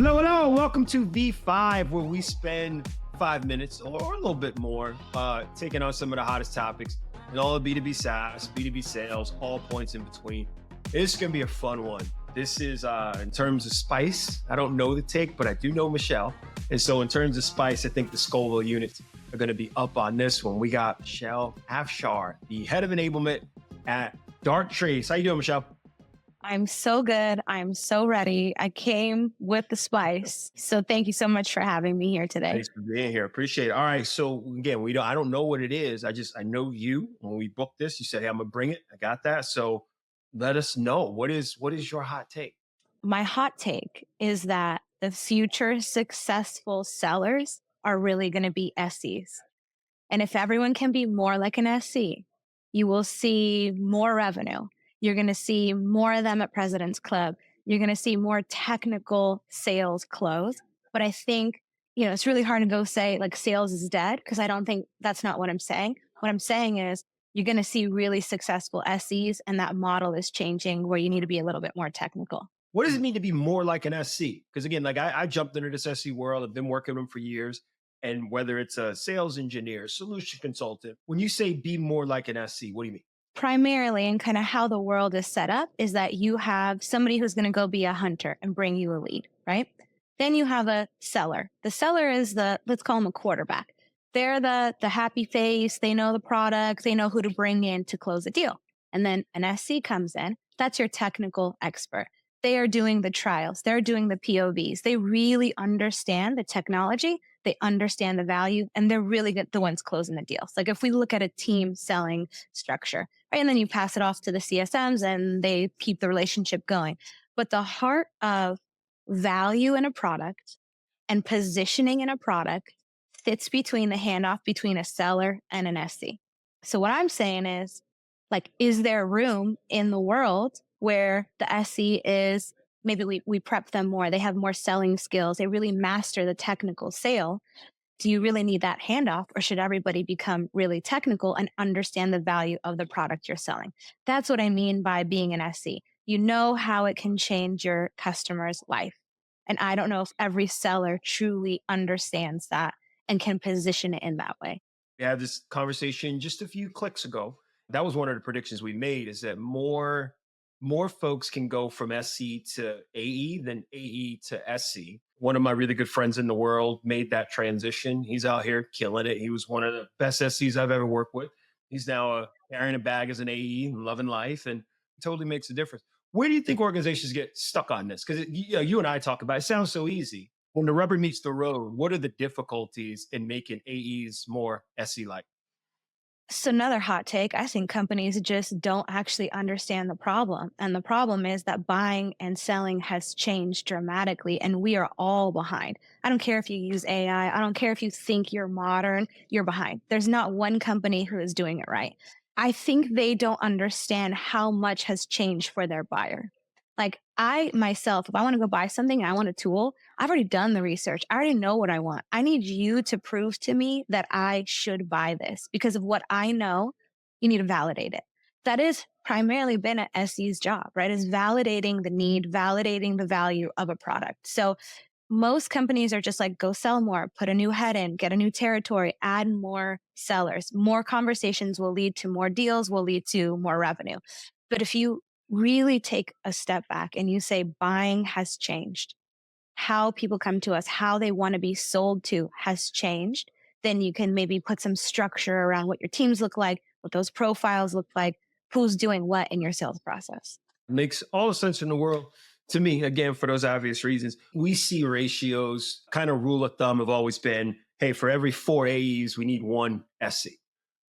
Hello, hello. Welcome to V5, where we spend 5 minutes or a little bit more taking on some of the hottest topics in all of B2B SaaS, B2B sales, all points in between. This is going to be a fun one. This is in terms of spice. I don't know the take, but I do know Michelle. And so in terms of spice, I think the Scoville units are going to be up on this one. We got Michelle Afshar, the head of enablement at Darktrace. How you doing, Michelle? I'm so good. I'm so ready. I came with the spice. So thank you so much for having me here today. Thanks for being here. Appreciate it. All right. So again, I don't know what it is. I know you. When we booked this, you said, "Hey, I'm gonna bring it." I got that. So let us know what is your hot take? My hot take is that the future successful sellers are really going to be SEs. And if everyone can be more like an SE, you will see more revenue. You're going to see more of them at President's Club. You're going to see more technical sales close. But I think, it's really hard to go say like sales is dead because I don't think that's not what I'm saying. What I'm saying is you're going to see really successful SEs and that model is changing where you need to be a little bit more technical. What does it mean to be more like an SC? Because again, like I jumped into this SC world. I've been working with them for years. And whether it's a sales engineer, solution consultant, when you say be more like an SC, what do you mean? Primarily, and kind of how the world is set up is that you have somebody who's going to go be a hunter and bring you a lead, right? Then you have a seller. The seller is let's call them a quarterback. They're the happy face. They know the product. They know who to bring in to close a deal. And then an SC comes in. That's your technical expert. They are doing the trials. They're doing the POVs. They really understand the technology. They understand the value, and they're really good, the ones closing the deals. Like if we look at a team selling structure, right? And then you pass it off to the CSMs and they keep the relationship going. But the heart of value in a product and positioning in a product sits between the handoff between a seller and an SC. So what I'm saying is, like, is there room in the world where the SC is maybe we prep them more, they have more selling skills, they really master the technical sale? Do you really need that handoff, or should everybody become really technical and understand the value of the product you're selling? That's what I mean by being an SC. You know how it can change your customer's life. And I don't know if every seller truly understands that and can position it in that way. We had this conversation just a few clicks ago. That was one of the predictions we made is that more folks can go from SC to AE than AE to SC. One of my really good friends in the world made that transition. He's out here killing it. He was one of the best SCs I've ever worked with. He's now carrying a bag as an AE and loving life, and it totally makes a difference. Where do you think organizations get stuck on this? Because you and I talk about it, it sounds so easy. When the rubber meets the road, what are the difficulties in making AEs more SE like? So another hot take, I think companies just don't actually understand the problem. And the problem is that buying and selling has changed dramatically and we are all behind. I don't care if you use AI. I don't care if you think you're modern, you're behind. There's not one company who is doing it right. I think they don't understand how much has changed for their buyer. Like I myself, if I want to go buy something, I want a tool, I've already done the research. I already know what I want. I need you to prove to me that I should buy this because of what I know. You need to validate it. That is primarily been a SE's job, right? Is validating the need, validating the value of a product. So most companies are just like, go sell more, put a new head in, get a new territory, add more sellers. More conversations will lead to more deals, will lead to more revenue. But if you really take a step back and you say buying has changed, how people come to us, how they want to be sold to has changed, then you can maybe put some structure around what your teams look like, what those profiles look like, who's doing what in your sales process. Makes all the sense in the world to me, again, for those obvious reasons. We see ratios, kind of rule of thumb have always been, hey, for every four AEs, we need one SC.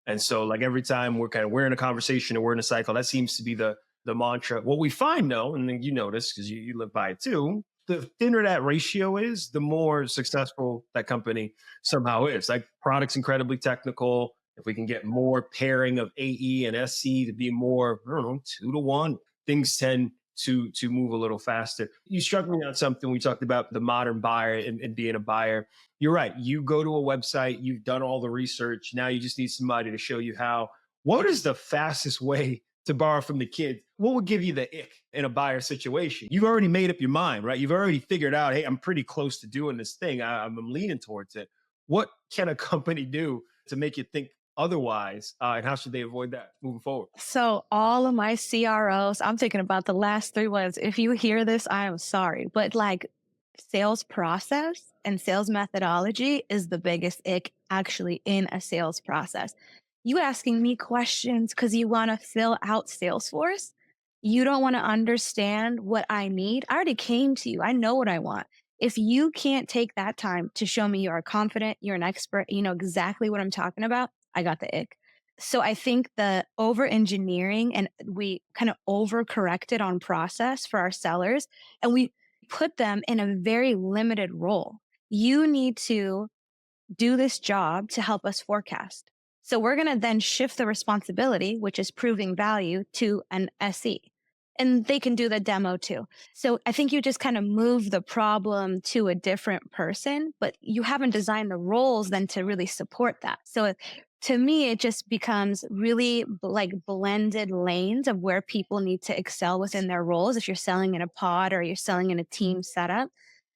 And so like every time we're in a conversation or we're in a cycle, that seems to be the mantra. What we find though, and then you notice because you live by it too, the thinner that ratio is, the more successful that company somehow is. Like product's incredibly technical. If we can get more pairing of AE and SC to be more, I don't know, 2 to 1, things tend to move a little faster. You struck me on something. We talked about the modern buyer and being a buyer. You're right. You go to a website, you've done all the research. Now you just need somebody to show you how. What is the fastest way to to borrow from the kids, what would give you the ick in a buyer situation? You've already made up your mind, right? You've already figured out, hey, I'm pretty close to doing this thing. I'm leaning towards it. What can a company do to make you think otherwise? And how should they avoid that moving forward? So all of my CROs, I'm thinking about the last 3 ones. If you hear this, I am sorry. But like sales process and sales methodology is the biggest ick actually in a sales process. You asking me questions because you want to fill out Salesforce. You don't want to understand what I need. I already came to you. I know what I want. If you can't take that time to show me you are confident, you're an expert, you know exactly what I'm talking about, I got the ick. So I think the over engineering and we kind of over corrected on process for our sellers and we put them in a very limited role. You need to do this job to help us forecast. So we're going to then shift the responsibility, which is proving value, to an SE. And they can do the demo too. So I think you just kind of move the problem to a different person, but you haven't designed the roles then to really support that. So to me, it just becomes really like blended lanes of where people need to excel within their roles. If you're selling in a pod or you're selling in a team setup,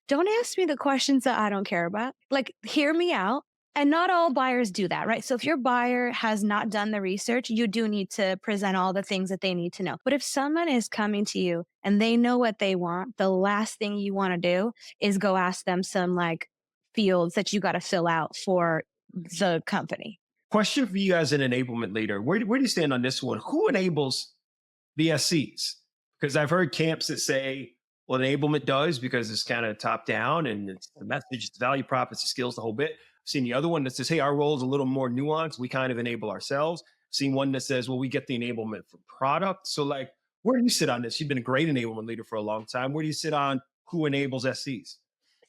don't ask me the questions that I don't care about. Like, hear me out. And not all buyers do that, right? So if your buyer has not done the research, you do need to present all the things that they need to know. But if someone is coming to you and they know what they want, the last thing you want to do is go ask them some like fields that you got to fill out for the company. Question for you as an enablement leader. Where do you stand on this one? Who enables the SEs? Because I've heard camps that say, well, enablement does because it's kind of top down and it's the message, it's the value prop, it's the skills, the whole bit. I've seen the other one that says, hey, our role is a little more nuanced. We kind of enable ourselves. I've seen one that says, well, we get the enablement for product. So, like, where do you sit on this? You've been a great enablement leader for a long time. Where do you sit on who enables SEs?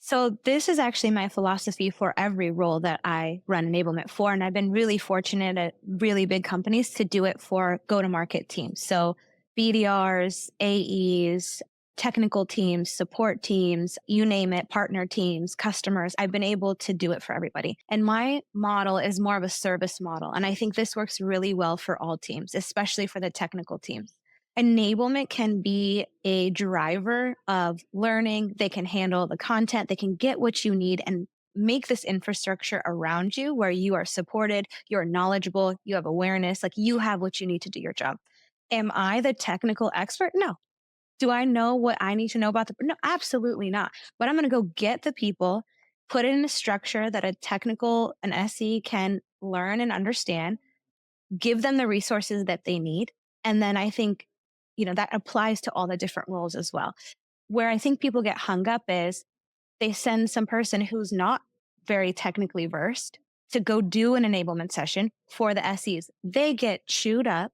So this is actually my philosophy for every role that I run enablement for. And I've been really fortunate at really big companies to do it for go-to-market teams. So BDRs, AEs, technical teams, support teams, you name it, partner teams, customers. I've been able to do it for everybody. And my model is more of a service model. And I think this works really well for all teams, especially for the technical teams. Enablement can be a driver of learning. They can handle the content. They can get what you need and make this infrastructure around you where you are supported, you're knowledgeable, you have awareness, like you have what you need to do your job. Am I the technical expert? No. Do I know what I need to know about the? No, absolutely not. But I'm going to go get the people, put it in a structure that an SE can learn and understand, give them the resources that they need. And then I think, that applies to all the different roles as well. Where I think people get hung up is they send some person who's not very technically versed to go do an enablement session for the SEs. They get chewed up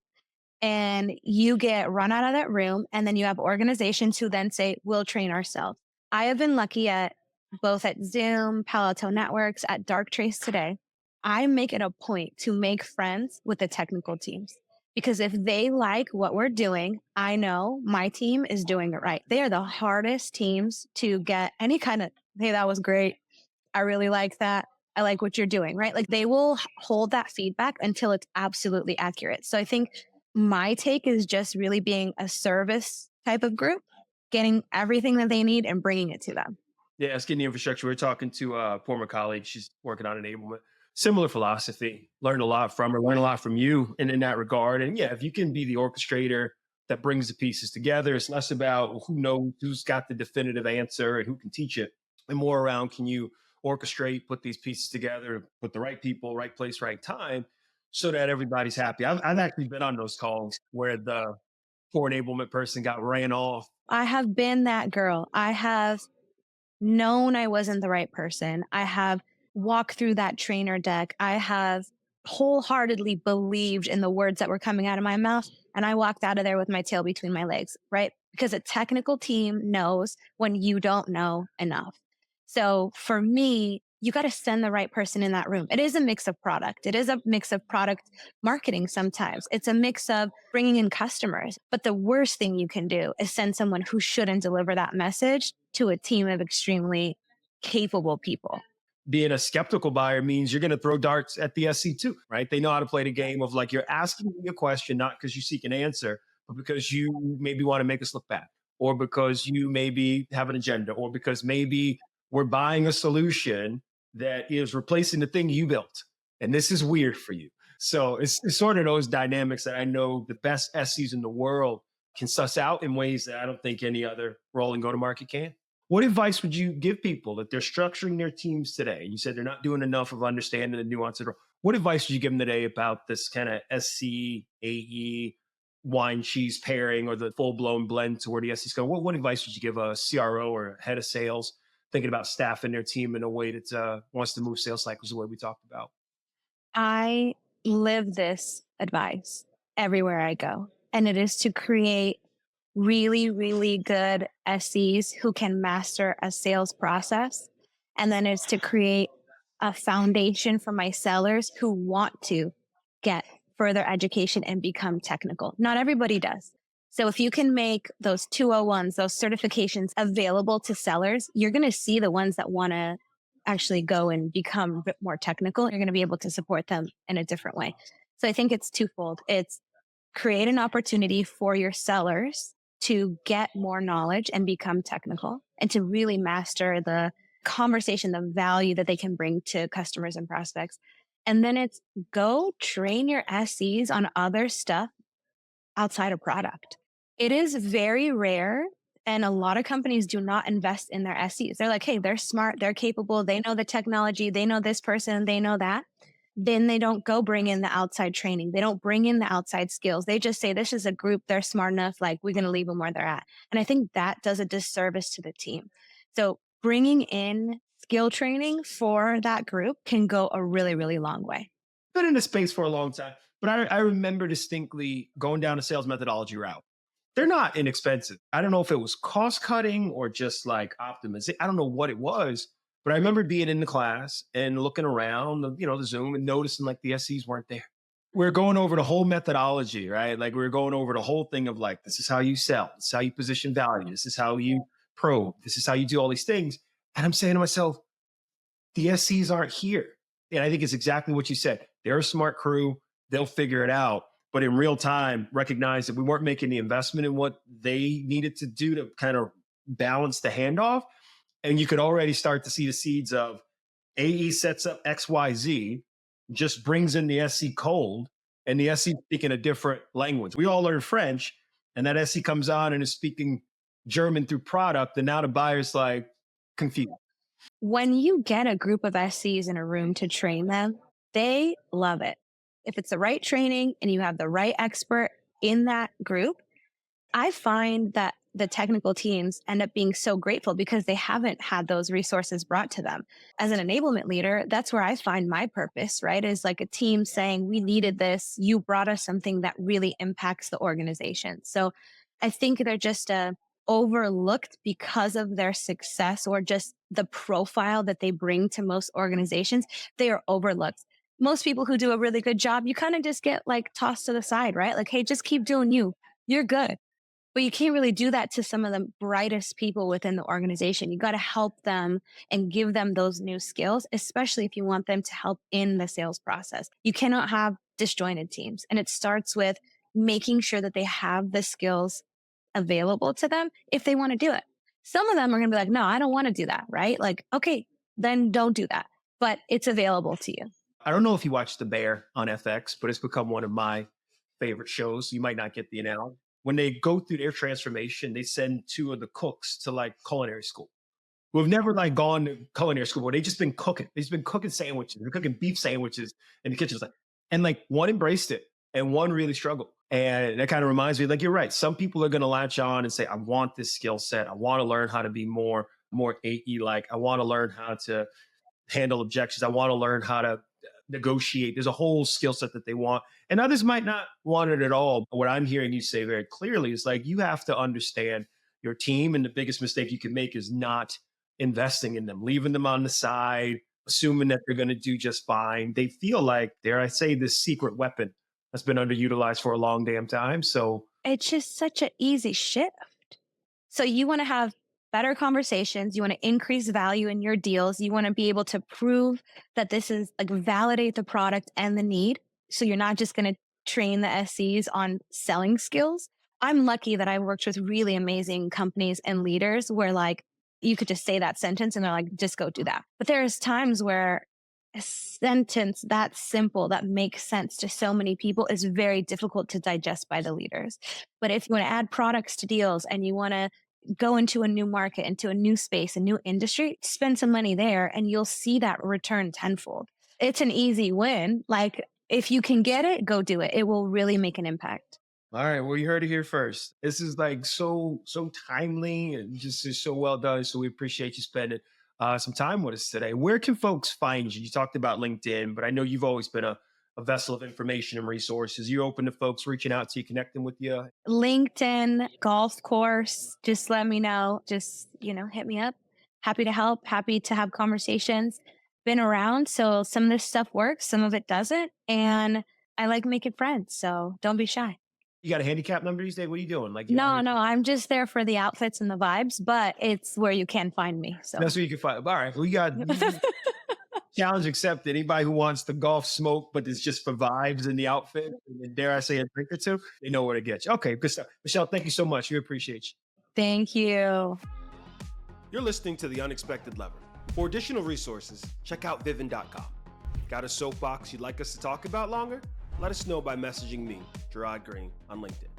and you get run out of that room. And then you have organizations who then say, we'll train ourselves. I have been lucky at both at Zoom, Palo Alto Networks, at Darktrace today. I make it a point to make friends with the technical teams because if they like what we're doing, I know my team is doing it right. They are the hardest teams to get any kind of, hey, that was great. I really like that. I like what you're doing, right? Like they will hold that feedback until it's absolutely accurate. So I think my take is just really being a service type of group, getting everything that they need and bringing it to them. Yeah, it's getting the infrastructure. We're talking to a former colleague. She's working on enablement. Similar philosophy. Learned a lot from her, learned a lot from you in that regard. And yeah, if you can be the orchestrator that brings the pieces together, it's less about who knows, who's got the definitive answer and who can teach it, and more around can you orchestrate, put these pieces together, put the right people, right place, right time, so that everybody's happy. I've actually been on those calls where the poor enablement person got ran off. I have been that girl. I have known I wasn't the right person. I have walked through that trainer deck. I have wholeheartedly believed in the words that were coming out of my mouth. And I walked out of there with my tail between my legs, right? Because a technical team knows when you don't know enough. So for me, you got to send the right person in that room. It is a mix of product. It is a mix of product marketing sometimes. It's a mix of bringing in customers. But the worst thing you can do is send someone who shouldn't deliver that message to a team of extremely capable people. being a skeptical buyer means you're going to throw darts at the SC too, right? They know how to play the game of like, you're asking me a question, not because you seek an answer, but because you maybe want to make us look bad, or because you maybe have an agenda, or because maybe we're buying a solution that is replacing the thing you built. And this is weird for you. So it's sort of those dynamics that I know the best SEs in the world can suss out in ways that I don't think any other role and go to market can. What advice would you give people that they're structuring their teams today? You said they're not doing enough of understanding the nuance of the role. What advice would you give them today about this kind of SC, AE, wine cheese pairing, or the full blown blend to where the SE's going? What advice would you give a CRO or a head of sales thinking about staffing their team in a way that wants to move sales cycles the way we talked about? I live this advice everywhere I go, and it is to create really, really good SEs who can master a sales process. And then it's to create a foundation for my sellers who want to get further education and become technical. Not everybody does. So if you can make those 201s, those certifications available to sellers, you're going to see the ones that want to actually go and become a bit more technical. You're going to be able to support them in a different way. So I think it's twofold. It's create an opportunity for your sellers to get more knowledge and become technical and to really master the conversation, the value that they can bring to customers and prospects. And then it's go train your SEs on other stuff outside of product. It is very rare. And a lot of companies do not invest in their SEs. They're like, hey, they're smart, they're capable, they know the technology, they know this person, they know that. Then they don't go bring in the outside training. They don't bring in the outside skills. They just say, this is a group, they're smart enough, like we're going to leave them where they're at. And I think that does a disservice to the team. So bringing in skill training for that group can go a really, really long way. Been in the space for a long time, but I remember distinctly going down a sales methodology route. They're not inexpensive. I don't know if it was cost cutting or just like optimization. I don't know what it was, but I remember being in the class and looking around, the Zoom, and noticing like the SEs weren't there. We're going over the whole methodology, right? Like we're going over the whole thing of like, this is how you sell, this is how you position value, this is how you probe, this is how you do all these things. And I'm saying to myself, the SCs aren't here. And I think it's exactly what you said. They're a smart crew. They'll figure it out. But in real time, recognize that we weren't making the investment in what they needed to do to kind of balance the handoff. And you could already start to see the seeds of AE sets up XYZ, just brings in the SC cold, and the SC speaking a different language. We all learn French, and that SC comes on and is speaking German through product. And now the buyer's like confused. When you get a group of SCs in a room to train them, they love it. If it's the right training and you have the right expert in that group, I find that the technical teams end up being so grateful because they haven't had those resources brought to them. As an enablement leader, that's where I find my purpose, right? Is like a team saying, we needed this. You brought us something that really impacts the organization. So I think they're just overlooked because of their success or just the profile that they bring to most organizations. They are overlooked. Most people who do a really good job, you kind of just get like tossed to the side, right? Like, hey, just keep doing you. You're good. But you can't really do that to some of the brightest people within the organization. You got to help them and give them those new skills, especially if you want them to help in the sales process. You cannot have disjointed teams. And it starts with making sure that they have the skills available to them if they want to do it. Some of them are going to be like, no, I don't want to do that, right? Like, okay, then don't do that. But it's available to you. I don't know if you watch The Bear on FX, but it's become one of my favorite shows. You might not get the analogy. When they go through their transformation, they send two of the cooks to like culinary school who have never like gone to culinary school, but they just been cooking. They've just been cooking sandwiches. They're cooking beef sandwiches in the kitchen. And like one embraced it and one really struggled. And that kind of reminds me, like, you're right. Some people are going to latch on and say, I want this skill set. I want to learn how to be more AE like. I want to learn how to handle objections. I want to learn how to negotiate. There's a whole skill set that they want. And others might not want it at all. But what I'm hearing you say very clearly is like, you have to understand your team. And the biggest mistake you can make is not investing in them, leaving them on the side, assuming that they're going to do just fine. They feel like, dare I say, this secret weapon that's been underutilized for a long damn time. So It's just such an easy shift. So you want to have better conversations. You want to increase value in your deals. You want to be able to prove that this is like validate the product and the need. So you're not just going to train the SEs on selling skills. I'm lucky that I worked with really amazing companies and leaders where like you could just say that sentence and they're like, just go do that. But there's times where a sentence that simple that makes sense to so many people is very difficult to digest by the leaders. But if you want to add products to deals and you want to go into a new market, into a new space, a new industry, spend some money there and you'll see that return tenfold. It's an easy win. Like if you can get it, go do it. It will really make an impact. All right, well, you heard it here first. This is like so timely and just is so well done. So we appreciate you spending some time with us today. Where can folks find you? You talked about LinkedIn, but I know you've always been a vessel of information and resources. You're open to folks reaching out to you, connecting with you. LinkedIn, golf course, just let me know. Just, hit me up. Happy to help, happy to have conversations. Been around, so some of this stuff works, some of it doesn't. And I like making friends, so don't be shy. You got a handicap number these days? What are you doing? Like, No, no, I'm just there for the outfits and the vibes, but it's where you can find me. So that's where you can find. All right, we got challenge accepted. Anybody who wants the golf smoke, but it's just for vibes and the outfit, and dare I say a drink or two, they know where to get you. Okay, good stuff. Michelle, thank you so much. We appreciate you. Thank you. You're listening to The Unexpected Lever. For additional resources, check out Vivint.com. Got a soapbox you'd like us to talk about longer? Let us know by messaging me, Jarod Greene, on LinkedIn.